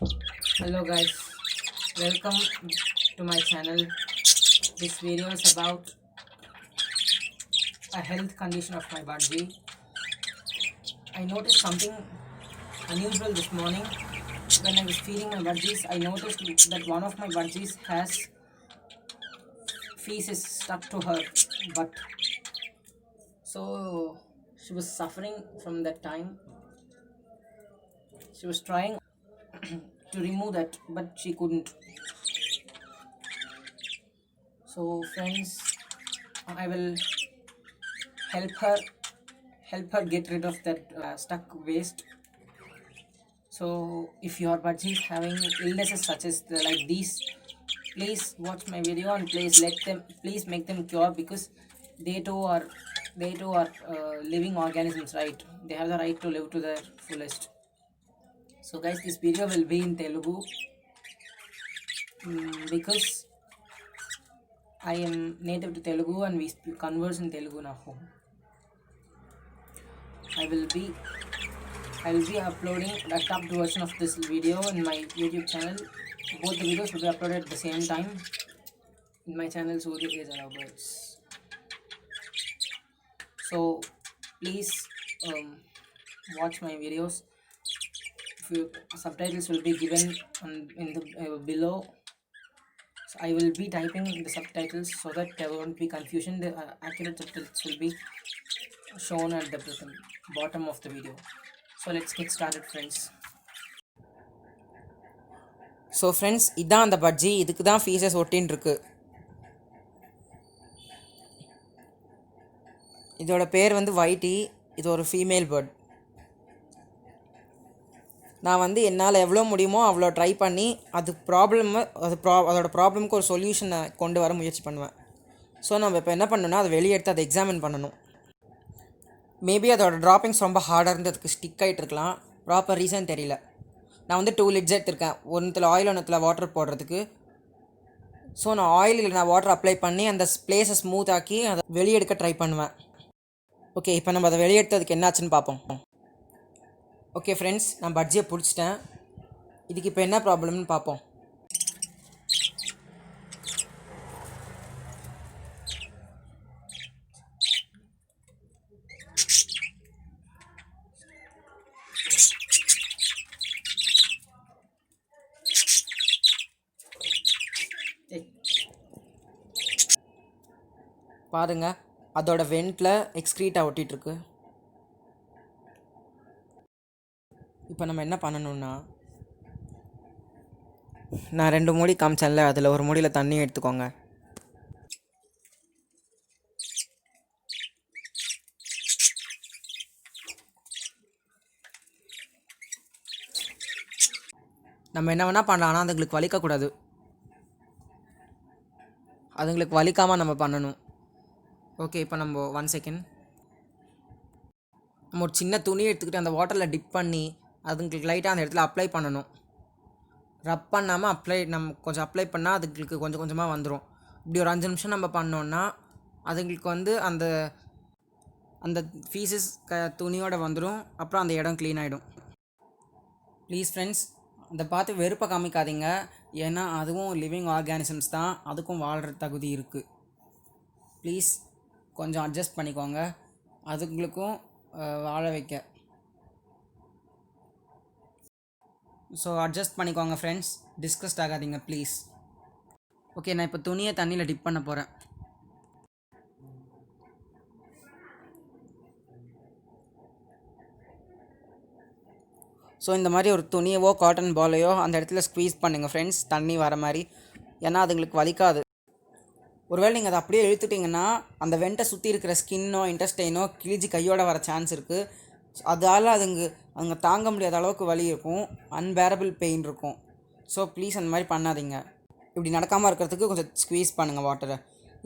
Hello guys, welcome to my channel. This video is about a health condition of my budgie. I noticed something unusual this morning. When I was feeding my budgies, I noticed that one of my budgies has feces stuck to her butt. So she was suffering from that time. She was trying to remove that, but she couldn't. So friends, I will help her get rid of that stuck waste. So if your budgie is having illnesses such as like these, please watch my video and please make them cure, because they too are living organisms, right? They have the right to live to their fullest. So guys, this video will be in Telugu because I am native to Telugu and we converse in Telugu now. I will be uploading a dubbed version of this video in my YouTube channel. Both the videos will be uploaded at the same time in my channel, lovebirds. So please watch my videos. Subtitles will be given in the below. So I will be typing the subtitles so that there won't be confusion. The accurate subtitles will be shown at the bottom of the video. So let's get started, friends. So friends, இதான் அந்த budgie. இதுக்கு தான் fees ஒட்டின்னு இருக்கு. இதோட பேர் வந்து வைட்டி. இது ஒரு ஃபீமேல் பேர்ட். நான் என்னால் எவ்வளோ முடியுமோ அவ்வளோ ட்ரை பண்ணி அதோட ப்ராப்ளமுக்கு ஒரு சொல்யூஷனை கொண்டு வர முயற்சி பண்ணுவேன். ஸோ நம்ம இப்போ என்ன பண்ணணும்னா அதை வெளியே எடுத்து அதை எக்ஸாமின் பண்ணணும். மேபி அதோட ட்ராப்பிங்ஸ் ரொம்ப ஹார்டாக இருந்ததுக்கு ஸ்டிக் ஆகிட்டு இருக்கலாம். ப்ராப்பர் ரீசன் தெரியல. நான் 2 லிட்ஸ் எடுத்திருக்கேன். ஒன்றுத்தில் ஆயில், ஒன்றுத்தில் வாட்டர் போடுறதுக்கு. ஸோ நான் ஆயிலில் வாட்டர் அப்ளை பண்ணி அந்த பிளேஸை ஸ்மூத் ஆக்கி அதை வெளியே எடுக்க ட்ரை பண்ணுவேன். ஓகே, இப்போ நம்ம அதை வெளியே எடுத்ததுக்கு என்னாச்சுன்னு பார்ப்போம். ஓகே ஃப்ரெண்ட்ஸ், நான் பட்ஜியை பிடிச்சிட்டேன். இதுக்கு இப்போ என்ன ப்ராப்ளம்னு பார்ப்போம். பாருங்க, அதோட வெண்ட்டில் எக்ஸ்க்ரீட்டாக ஒட்டிகிட்ருக்கு. இப்போ நம்ம என்ன பண்ணணும்னா, நான் 2 மூடி காமிச்சேன்ல, அதில் ஒரு மூடியில் தண்ணி எடுத்துக்கோங்க. நம்ம என்ன வேணால் பண்ணலாம், ஆனால் அதுங்களுக்கு வலிக்கக்கூடாது. அதுங்களுக்கு வலிக்காமல் நம்ம பண்ணணும். ஓகே, இப்போ நம்ம 1 செகண்ட் நம்ம ஒரு சின்ன துணி எடுத்துக்கிட்டு அந்த வாட்டரில் டிப் பண்ணி அதுங்களுக்கு லைட்டாக அந்த இடத்துல அப்ளை பண்ணணும். ரப் பண்ணாமல் நம்ம கொஞ்சம் அப்ளை பண்ணால் அதுங்களுக்கு கொஞ்சம் கொஞ்சமாக வந்துடும். இப்படி ஒரு 5 நிமிஷம் நம்ம பண்ணோன்னா அதுங்களுக்கு அந்த அந்த ஃபீஸஸ் துணியோடு வந்துடும். அப்புறம் அந்த இடம் க்ளீன் ஆகிடும். ப்ளீஸ் ஃப்ரெண்ட்ஸ், அதை பார்த்து வெறுப்பை காமிக்காதீங்க. ஏன்னா அதுவும் லிவிங் ஆர்கானிசம்ஸ் தான், அதுக்கும் வாழ்கிற தகுதி இருக்குது. ப்ளீஸ் கொஞ்சம் அட்ஜஸ்ட் பண்ணிக்கோங்க, அதுங்களுக்கும் வாழ வைக்க. ஸோ அட்ஜஸ்ட் பண்ணிக்கோங்க ஃப்ரெண்ட்ஸ், டிஸ்கஸ்ட் ஆகாதீங்க ப்ளீஸ். ஓகே, நான் இப்போ துணியை தண்ணியில் டிப் பண்ண போகிறேன். ஸோ இந்த மாதிரி ஒரு துணியவோ காட்டன் பாலையோ அந்த இடத்துல ஸ்க்வீஸ் பண்ணுங்கள் ஃப்ரெண்ட்ஸ், தண்ணி வர மாதிரி. ஏன்னா அதுங்களுக்கு வலிக்காது. ஒருவேளை நீங்கள் அதை அப்படியே இழுத்துட்டிங்கன்னா அந்த வெண்டை சுற்றி இருக்கிற ஸ்கின்னோ இன்டெஸ்டைனோ கிழிஞ்சி கையோடு வர சான்ஸ் இருக்குது. அதால் அங்கே தாங்க முடியாத அளவுக்கு வலி இருக்கும், அன்பேரபிள் பெயின் இருக்கும். ஸோ ப்ளீஸ் அந்த மாதிரி பண்ணாதீங்க. இப்படி நடக்காமல் இருக்கிறதுக்கு கொஞ்சம் ஸ்க்வீஸ் பண்ணுங்கள் வாட்டரை.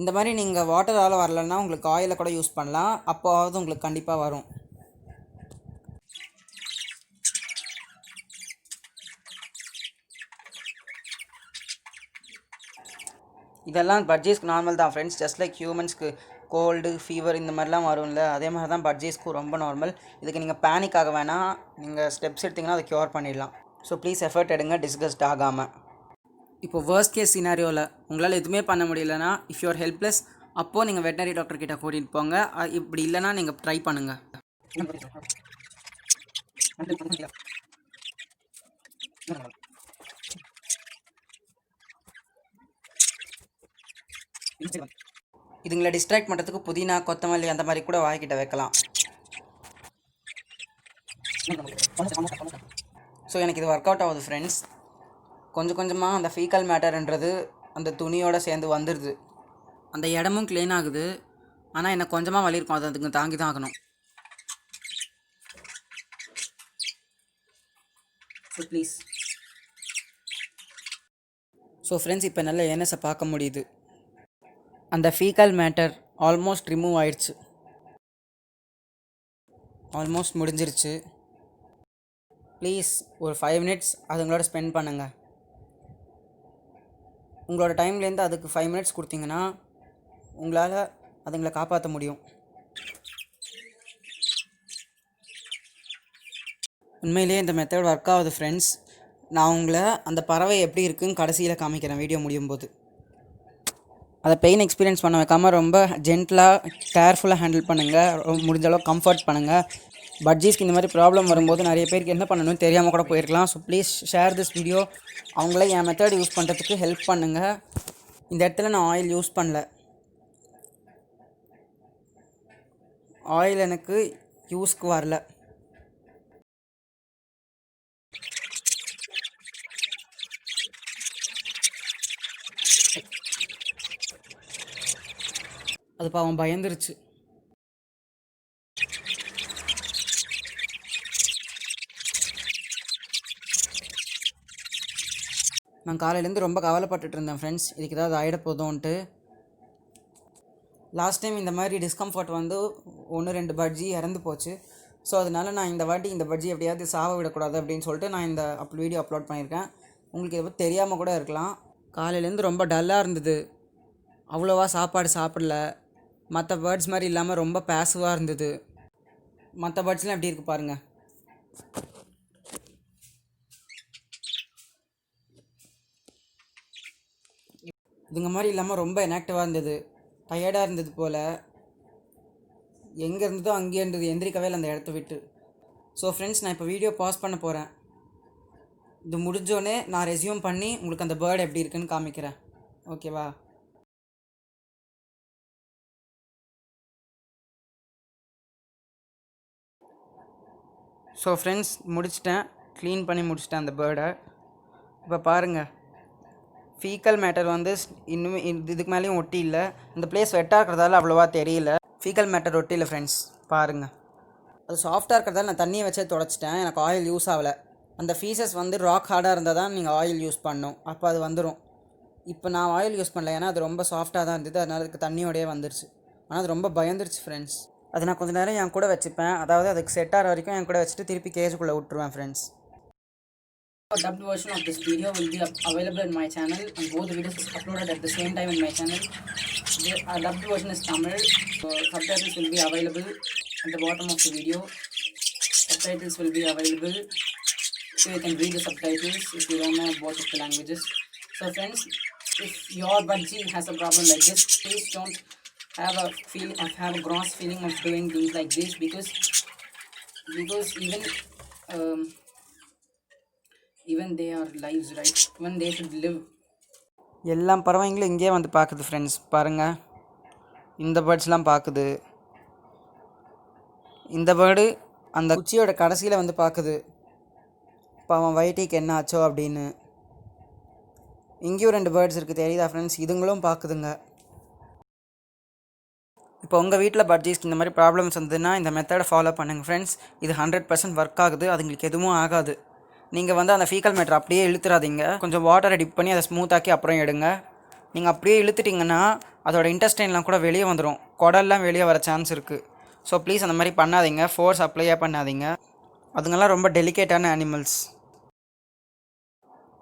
இந்த மாதிரி நீங்கள் வாட்டரால் வரலன்னா உங்களுக்கு ஆயிலை கூட யூஸ் பண்ணலாம், அப்போவாவது உங்களுக்கு கண்டிப்பாக வரும். இதெல்லாம் பட்ஜீஸ்க்கு நார்மல் தான் ஃப்ரெண்ட்ஸ். ஜஸ்ட் லைக் ஹியூமன்ஸ்க்கு கோல்டு, ஃபீவர் இந்த மாதிரிலாம் வரும்ல, அதே மாதிரி தான் பட்ஜீஸ்க்கும் ரொம்ப நார்மல். இதுக்கு நீங்கள் பேனிக் ஆக வேணாம். நீங்கள் ஸ்டெப்ஸ் எடுத்திங்கன்னா அதை க்யூர் பண்ணிடலாம். ஸோ ப்ளீஸ் எஃபர்ட் எடுங்க டிஸ்கஸ்ட் ஆகாமல். இப்போ வேர்ஸ்ட் கேஸ் சினாரியோவில் உங்களால் எதுவுமே பண்ண முடியலன்னா, இஃப் யூஆர் ஹெல்ப்லெஸ், அப்போது நீங்கள் வெட்டனரி டாக்டர் கிட்ட கூட்டிகிட்டு போங்க. இப்படி இல்லைன்னா நீங்கள் ட்ரை பண்ணுங்கள். இதுங்களை டிஸ்ட்ராக்ட் பண்ணுறதுக்கு புதினா, கொத்தமல்லி அந்த மாதிரி கூட வாய்க்கிட்ட வைக்கலாம். ஸோ எனக்கு இது ஒர்க் அவுட் ஆகுது ஃப்ரெண்ட்ஸ். கொஞ்சம் கொஞ்சமாக அந்த ஃபீக்கல் மேட்டர்ன்றது அந்த துணியோடு சேர்ந்து வந்துடுது. அந்த இடமும் க்ளீன் ஆகுது. ஆனால் எனக்கு கொஞ்சமாக வலி இருக்கும், அது அதுங்க தாங்கி தான் ஆகணும். So please. ஸோ ஃப்ரெண்ட்ஸ், இப்போ நல்ல ஏனஸை பார்க்க முடியுது. அந்த ஃபீக்கல் மேட்டர் ஆல்மோஸ்ட் ரிமூவ் ஆயிடுச்சு. ஆல்மோஸ்ட் முடிஞ்சிருச்சு. ப்ளீஸ் ஒரு 5 மினிட்ஸ் அதுங்களோட ஸ்பெண்ட் பண்ணுங்கள். உங்களோட டைம்லேருந்து அதுக்கு 5 மினிட்ஸ் கொடுத்தீங்கன்னா உங்களால் அதுங்களை காப்பாற்ற முடியும். உண்மையிலேயே இந்த மெத்தட் ஒர்க் ஆகுது ஃப்ரெண்ட்ஸ். நான் உங்களை அந்த பறவை எப்படி இருக்குன்னு கடைசியில் காமிக்கிறேன் வீடியோ முடியும் போது. அதை பெயின் எக்ஸ்பீரியன்ஸ் பண்ண வைக்காமல் ரொம்ப ஜென்டலாக கேர்ஃபுல்லாக ஹேண்டில் பண்ணுங்கள். முடிஞ்சளவு கம்ஃபர்ட் பண்ணுங்கள். பட்ஜீஸ்க்கு இந்த மாதிரி ப்ராப்ளம் வரும்போது நிறைய பேருக்கு என்ன பண்ணணும்னு தெரியாமல் கூட போயிருக்கலாம். So please share this video. அவங்கள என் மெத்தட் யூஸ் பண்ணுறதுக்கு ஹெல்ப் பண்ணுங்கள். இந்த இடத்துல நான் ஆயில் யூஸ் பண்ணல. ஆயில் எனக்கு யூஸ்க்கு வரல. அது பாவம் பயந்துருச்சு. நான் காலையிலேருந்து ரொம்ப கவலைப்பட்டுட்டு இருந்தேன் ஃப்ரெண்ட்ஸ், இதுக்கு ஏதாவது ஆகிட போதும்ன்ட்டு. லாஸ்ட் டைம் இந்த மாதிரி டிஸ்கம்ஃபர்ட் வந்து 1-2 பட்ஜி இறந்து போச்சு. ஸோ அதனால் நான் இந்த வாட்டி இந்த பட்ஜி எப்படியாவது சாவ விடக்கூடாது அப்படின்னு சொல்லிட்டு நான் இந்த வீடியோ அப்லோட் பண்ணியிருக்கேன். உங்களுக்கு இதை பற்றி தெரியாமல் கூட இருக்கலாம். காலையிலேருந்து ரொம்ப டல்லாக இருந்தது. அவ்வளோவா சாப்பாடு சாப்பிடல. மற்ற பேர்ட்ஸ் மாதிரி இல்லாமல் ரொம்ப பேசிவாக இருந்தது. மற்ற பேர்ட்ஸ்லாம் எப்படி இருக்குது பாருங்கள். இதுங்க மாதிரி இல்லாமல் ரொம்ப இன்ஆக்டிவாக இருந்தது. டயர்டாக இருந்தது போல். எங்கே இருந்ததோ அங்கேயே இருந்தது, எந்திரிக்கவே இல்லை அந்த இடத்த விட்டு. ஸோ ஃப்ரெண்ட்ஸ், நான் இப்போ வீடியோ பாஸ் பண்ண போகிறேன். இது முடிஞ்சோடனே நான் ரெஸ்யூம் பண்ணி உங்களுக்கு அந்த பேர்டு எப்படி இருக்குன்னு காமிக்கிறேன். ஓகேவா? ஸோ ஃப்ரெண்ட்ஸ், முடிச்சிட்டேன். க்ளீன் பண்ணி முடிச்சிட்டேன் அந்த பேர்டை. இப்போ பாருங்கள், ஃபீக்கல் மேட்டர் வந்து இன்னும் இதுக்கு மேலேயும் ஒட்டி இல்லை. இந்த பிளேஸ் வெட்டாக இருக்கிறதால அவ்வளோவா தெரியல. ஃபீக்கல் மேட்டர் ஒட்டி இல்லை ஃப்ரெண்ட்ஸ், பாருங்கள். அது சாஃப்டாக இருக்கிறதால நான் தண்ணியை வச்சே தொடச்சிட்டேன். எனக்கு ஆயில் யூஸ் ஆகலை. அந்த ஃபீஸஸ் வந்து ராக் ஹார்டாக இருந்தால் தான் நீங்கள் ஆயில் யூஸ் பண்ணணும், அப்போ அது வந்துடும். இப்போ நான் ஆயில் யூஸ் பண்ணல, ஏன்னா அது ரொம்ப சாஃப்டாக தான் இருந்தது. அதனால் அதுக்கு தண்ணியோடையே வந்துருச்சு. ஆனால் அது ரொம்ப பயந்துருச்சு ஃப்ரெண்ட்ஸ். அது நான் கொஞ்சம் நேரம் என் கூட வச்சுப்பேன். அதாவது அதுக்கு செட் ஆகிற வரைக்கும் என் கூட வச்சுட்டு திருப்பி கேஜுக்குள்ளே விட்டுருவேன் friends. A dubbed version of this video will be available in my channel, and both videos is uploaded at the same time in my channel. The dubbed version is Tamil. So subtitles will be available at the bottom of the video. Subtitles will be available, so you can read the subtitles if you don't know both of the languages. So friends, if your budgie has a problem like this, please don't have a gross feeling of doing things like this, because even they are lives, right? When they should live. எல்லா பறவைங்களும் இங்கே வந்து பார்க்குது friends. பாருங்கள், இந்த பேர்ட்ஸ்லாம் பார்க்குது. இந்த bird அந்த குச்சியோட கடைசியில் வந்து பார்க்குது, இப்போ அவன் வயிற்றுக்கு என்ன ஆச்சோ அப்படின்னு. இங்கேயும் 2 பேர்ட்ஸ் இருக்குது, தெரியுதா ஃப்ரெண்ட்ஸ்? இதுங்களும் பார்க்குதுங்க. இப்போ உங்கள் வீட்டில் பட்ஜீஸ்க்கு இந்த மாதிரி ப்ராப்ளம்ஸ் வந்ததுன்னா இந்த மெத்தடை ஃபாலோ பண்ணுங்கள் ஃப்ரெண்ட்ஸ். இது 100% ஒர்க் ஆகுது. அதுங்களுக்கு எதுவும் ஆகாது. நீங்கள் வந்து அந்த ஃபீக்கல் மேட்டர் அப்படியே இழுத்துறாதீங்க. கொஞ்சம் வாட்டரை டிப் பண்ணி அதை ஸ்மூத்தாக்கி அப்புறம் எடுங்க. நீங்கள் அப்படியே இழுத்துட்டிங்கன்னா அதோட இன்டெஸ்டைன்லாம் கூட வெளியே வந்துடும். குடல்லாம் வெளியே வர சான்ஸ் இருக்குது. ஸோ ப்ளீஸ் அந்த மாதிரி பண்ணாதீங்க. ஃபோர்ஸ் அப்ளையே பண்ணாதீங்க. அதுங்கெல்லாம் ரொம்ப டெலிகேட்டான அனிமல்ஸ்.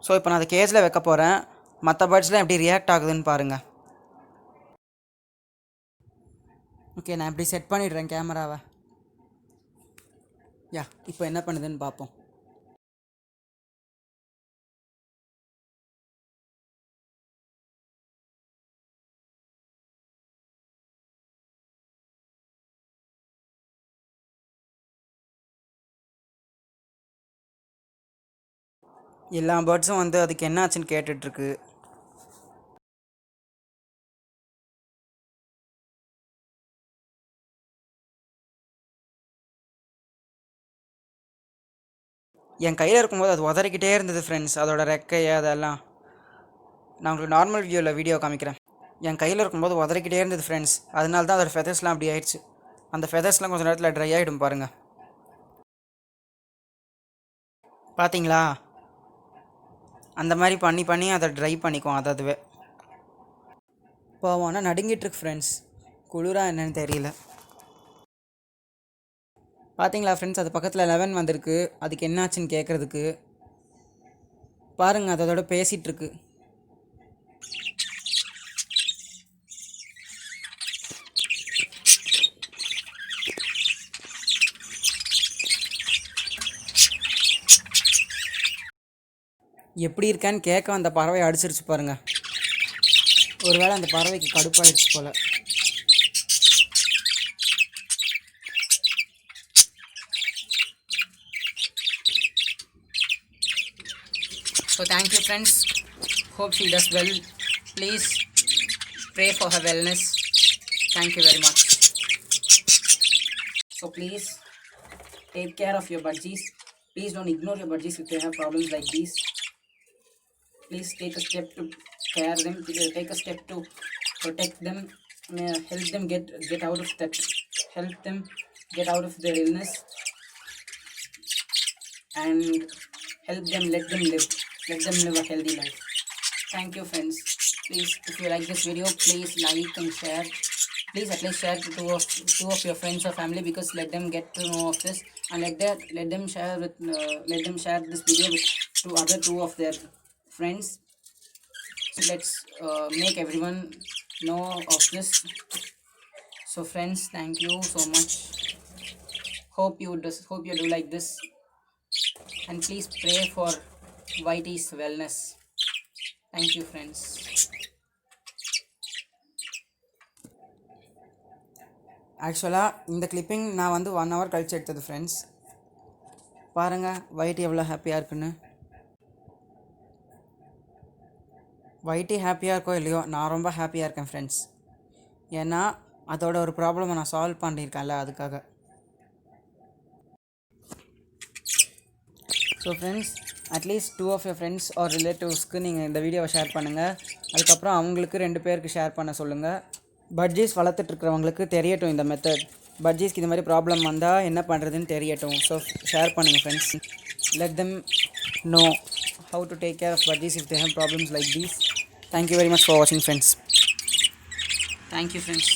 ஸோ இப்போ நான் அதை கேஜில் வைக்க போகிறேன். மற்ற பேர்ட்ஸ்லாம் எப்படி ரியாக்ட் ஆகுதுன்னு பாருங்கள். ஓகே, நான் இப்படி செட் பண்ணிடுறேன் கேமராவை. இப்போ என்ன பண்ணுதுன்னு பார்ப்போம். எல்லா பேர்ட்ஸும் வந்து அதுக்கு என்ன ஆச்சுன்னு கேட்டுட்ருக்கு. என் கையில் இருக்கும்போது அது உதறிக்கிட்டே இருந்தது ஃப்ரெண்ட்ஸ், அதோட ரெக்கையை அதெல்லாம். நான் உங்களுக்கு நார்மல் வீடியோ காமிக்கிறேன். என் கையில் இருக்கும்போது உதறிக்கிட்டே இருந்தது ஃப்ரெண்ட்ஸ், அதனால தான் அதோட ஃபெதர்ஸ்லாம் அப்படி ஆயிடுச்சு. அந்த ஃபெதர்ஸ்லாம் கொஞ்சம் நேரத்தில் ட்ரை ஆகிடும் பாருங்கள். பார்த்தீங்களா, அந்த மாதிரி பண்ணி பண்ணி அதை ட்ரை பண்ணிக்குவோம் அதுவே. இப்போ ஆனால் நடுங்கிட்டுருக்கு ஃப்ரெண்ட்ஸ், குளிராக என்னன்னு தெரியல. பார்த்தீங்களா ஃப்ரெண்ட்ஸ், அது பக்கத்தில் 11 வந்திருக்கு. அதுக்கு என்னாச்சுன்னு கேட்குறதுக்கு பாருங்கள், அதோட பேசிகிட்ருக்கு. எப்படி இருக்கான்னு கேட்க அந்த பறவை அடிச்சிருச்சு பாருங்கள். ஒருவேளை அந்த பறவைக்கு கடுப்பாயிடுச்சு போல். So thank you friends, hope she does well. Please pray for her wellness. Thank you very much. So please take care of your budgies. Please don't ignore your budgies if they have problems like these. Please take a step to care them, take a step to protect them, help them get out of that, help them get out of their illness, and help them, let them live a healthy life. Thank you friends. Please, if you like this video, please like and share. Please at least share to two of your friends or family, because let them get to know of this, and let them share this video with two of their friends. So let's make everyone know of this. So friends, thank you so much. Hope you do like this, and please pray for Whitey's wellness. Thank you friends. ஆக்சுவலாக இந்த clipping நான் வந்து 1 hour கழிச்சு எடுத்தது friends. பாருங்கள் வைட்டி எவ்வளோ ஹாப்பியாக இருக்குன்னு. வைட்டி ஹாப்பியாக இருக்கோ இல்லையோ, நான் ரொம்ப ஹாப்பியாக இருக்கேன் ஃப்ரெண்ட்ஸ். ஏன்னா அதோட ஒரு ப்ராப்ளமை நான் சால்வ் பண்ணியிருக்கேன்ல, அதுக்காக. So friends, at least 2 of your friends or ரிலேட்டிவ்ஸ்க்கு நீங்கள் இந்த வீடியோவை ஷேர் பண்ணுங்கள். அதுக்கப்புறம் அவங்களுக்கு 2 பேருக்கு ஷேர் பண்ண சொல்லுங்கள். பட்ஜீஸ் வளர்த்துட்ருக்கிறவங்களுக்கு தெரியட்டும் இந்த மெத்தட். பட்ஜீஸ்க்கு இந்த மாதிரி ப்ராப்ளம் வந்தால் என்ன பண்ணுறதுன்னு தெரியட்டும். ஸோ ஷேர் பண்ணுங்கள் friends. Let them know how to take care of budgies if they have problems like these. Thank you very much for watching friends. Thank you friends.